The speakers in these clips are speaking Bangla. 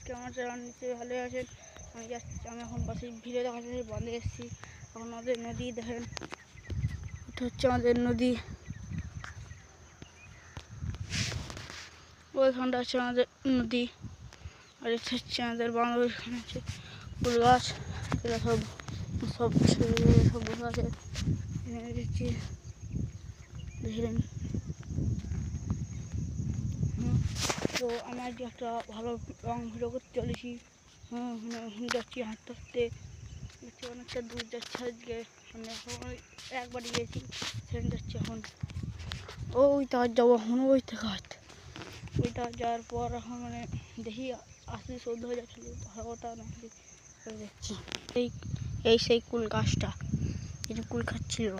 কেমন আছেন? নিশ্চয়ই ভালোই আছেন। আমি এখন বাসে ভিড়ে দেখা যাচ্ছে বন্ধে এসেছি। এখন আমাদের নদী দেখেন, এটা হচ্ছে আমাদের নদী। ওইখানটা হচ্ছে আমাদের নদী, আর এটা হচ্ছে আমাদের বাংলাদেশ। এখানে হচ্ছে ফুল গাছ, এরা সব সব ছেলে সব বসে আছে। এখানে দেখছি দেখলেন। তো আমার যে একটা ভালো রং ভিডিও করতে চলেছি। যাচ্ছি হাঁটতে হাঁটতে, দেখছি অনেকটা দূর যাচ্ছে আজকে। মানে এখন একবার গিয়েছি, সেখানে যাচ্ছি এখন। ওই তার যাবো এখন, ওই থেকে হাঁটতে ওই তার যাওয়ার পর এখন মানে দেখি আসলে সৌদ্ধ হয়ে যাচ্ছিল, ভালো কথা নাকি দেখছি। এই এই সেই কুল গাছটা, এটা কুল খাচ্ছিল।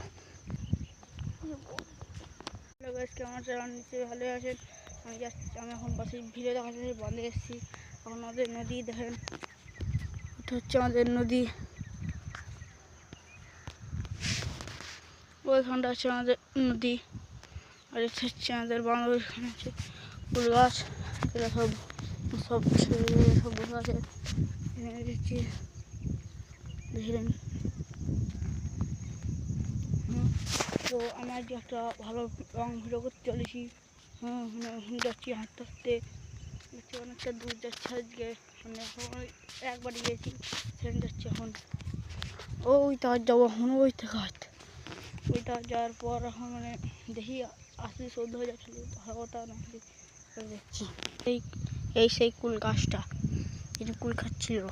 কেমন আছেন? নিশ্চয়ই ভালোই আছেন। আমি এখন বাসে ভিড়ে দেখা যাচ্ছে বন্ধে এসেছি। এখন আমাদের নদী দেখেন, এটা হচ্ছে আমাদের নদী। ওইখানটা হচ্ছে আমাদের নদী, আর এটা হচ্ছে আমাদের বাংলাদেশ। এখানে হচ্ছে ফুল গাছ, এরা সব সব ছেলে সব বসে আছে। এখানে দেখছি দেখলেন। তো আমার যে একটা ভালো রং ভিডিও করতে চলেছি। যাচ্ছি হাঁটতে হাঁটতে, দেখছি অনেকটা দূর যাচ্ছে আজকে। মানে এখন একবার গিয়েছি, সেখানে যাচ্ছি এখন। ওই তার যাবো এখন, ওই থেকে হাঁটতে ওই তার যাওয়ার পর এখন মানে দেখি আসলে সৌদ্ধ হয়ে যাচ্ছিল, ভালো কথা নাকি দেখছি। এই এই সেই কুল গাছটা, এটা কুল খাচ্ছিল।